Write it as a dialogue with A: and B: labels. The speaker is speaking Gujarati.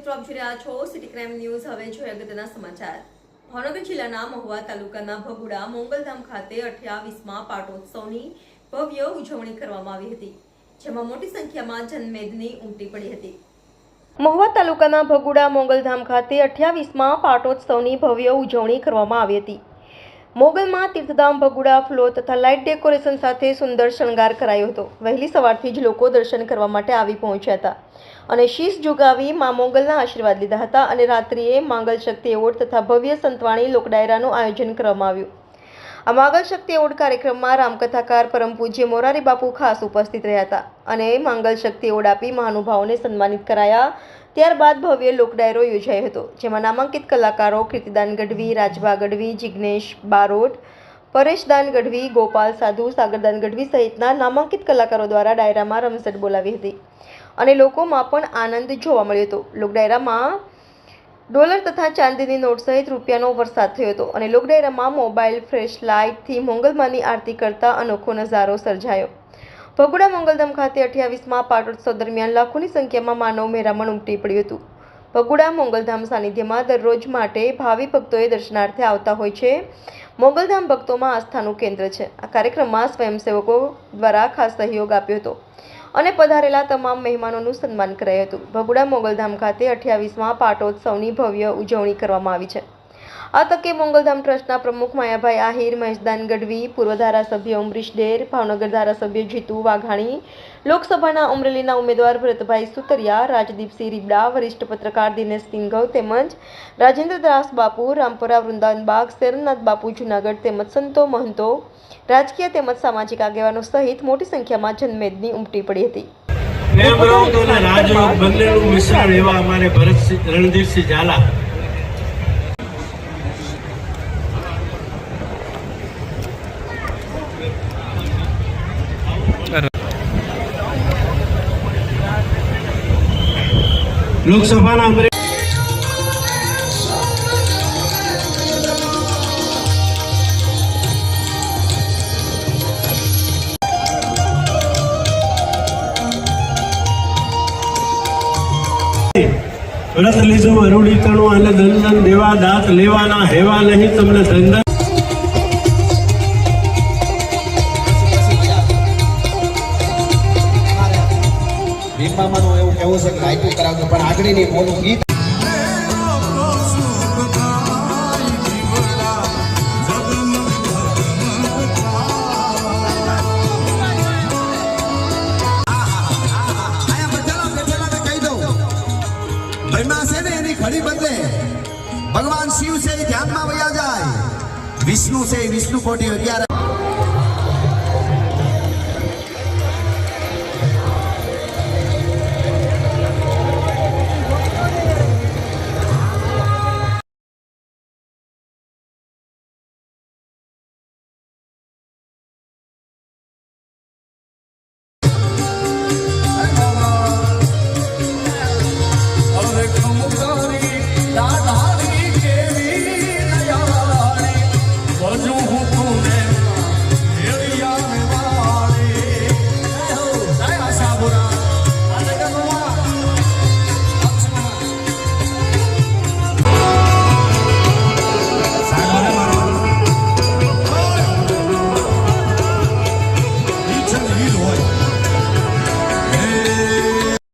A: મિત્રો આપ જોઈ રહ્યા છો સિટી ક્રાઇમ ન્યૂઝ। હવે જોઈએ અગત્યના સમાચાર। ભાવનગર જિલ્લાના મહુવા તાલુકાના ભગુડા મોંગલધામ ખાતે 28મા પાટોત્સવની ભવ્ય ઉજવણી કરવામાં આવી હતી, જેમાં મોટી સંખ્યામાં જનમેદની ઉમટી પડી હતી। મહુવા તાલુકાના ભગુડા મોંગલધામ ખાતે 28મા પાટોત્સવની ભવ્ય ઉજવણી કરવામાં આવી હતી। મોગલમાં તીર્થધામ ભગુડા ફ્લો તથા લાઇટ ડેકોરેશન સાથે સુંદર શણગાર કરાયો હતો। વહેલી સવારથી જ લોકો દર્શન કરવા માટે આવી પહોંચ્યા હતા અને શીશ ઝુકાવી મા મોગલના આશીર્વાદ લીધા હતા અને રાત્રિએ માંગલ શક્તિ એવોર્ડ તથા ભવ્ય સંતવાણી લોકડાયરાનું આયોજન કરવામાં આવ્યું। આ માંગલ શક્તિ એવોર્ડ કાર્યક્રમમાં રામકથાકાર પરમ પૂજ્ય મોરારી બાપુ ખાસ ઉપસ્થિત રહ્યા હતા અને માંગલ શક્તિ એવોર્ડ આપી મહાનુભાવોને સન્માનિત કરાયા। ત્યારબાદ ભવ્ય લોકડાયરો યોજાયો હતો, જેમાં નામાંકિત કલાકારો કીર્તિદાન ગઢવી, રાજભા ગઢવી, જિગ્નેશ બારોટ, પરેશદાન ગઢવી, ગોપાલ સાધુ, સાગરદાન ગઢવી સહિતના નામાંકિત કલાકારો દ્વારા ડાયરામાં રમઝટ બોલાવી હતી અને લોકોમાં પણ આનંદ જોવા મળ્યો હતો। લોકડાયરામાં ડોલર તથા ચાંદીની નોટ સહિત રૂપિયાનો વરસાદ થયો હતો અને લોકડાયરામાં મોબાઈલ ફ્લેશ લાઇટથી મોંગલમાની આરતી કરતા અનોખો નજારો સર્જાયો। ભગુડા મોંગલધામ ખાતે 28મા પાટોત્સવ દરમિયાન લાખોની સંખ્યામાં માનવ મહેરામણ ઉમટી પડ્યું હતું। ભગુડા મોંગલધામ સાનિધ્યમાં દરરોજ માટે ભાવિ ભક્તોએ દર્શનાર્થે આવતા હોય છે। મોંગલધામ ભક્તોમાં આસ્થાનું કેન્દ્ર છે। આ કાર્યક્રમમાં સ્વયંસેવકો દ્વારા ખાસ સહયોગ આપ્યો હતો અને પધારેલા તમામ મહેમાનોનું સન્માન કરાયું હતું। ભગુડા મોંગલધામ ખાતે 28મા પાટોત્સવની ભવ્ય ઉજવણી કરવામાં આવી છે। આ તકે મોંગલધામ ટ્રસ્ટના પ્રમુખ માયાભાઈ આહિર, મહેશદાન ગઢવી, પૂર્વ ધારાસભ્ય અમરીશ ડેર, ભાવનગર ધારાસભ્ય જીતુ વાઘાણી, લોકસભાના અમરેલીના ઉમેદવાર ભરતભાઈ સુતરિયા, રાજદીપસિંહ રીબડા, વરિષ્ઠ પત્રકાર દિનેશ સિંઘવ તેમજ રાજેન્દ્ર દાસ બાપુ, રામપરા વૃંદાવન બાગ, શેરનાથ બાપુ જૂનાગઢ તેમજ સંતો મહંતો, રાજકીય તેમજ સામાજિક આગેવાનો સહિત મોટી સંખ્યામાં જનમેદની ઉમટી પડી હતી।
B: લોકસભાના વ્રત લીધું અરૂડીતણું અને દંડન દેવા દાંત લેવાના હેવા નહીં તમને દંડન।
C: ભીમામાનું એવું કહેવું છે કે ગાયકું કરાવજો પણ આગળની મોનું ગીત ઘડી બદલે ભગવાન શિવ છે ધ્યાનમાં વયા જાય, વિષ્ણુ છે વિષ્ણુ કોટી 11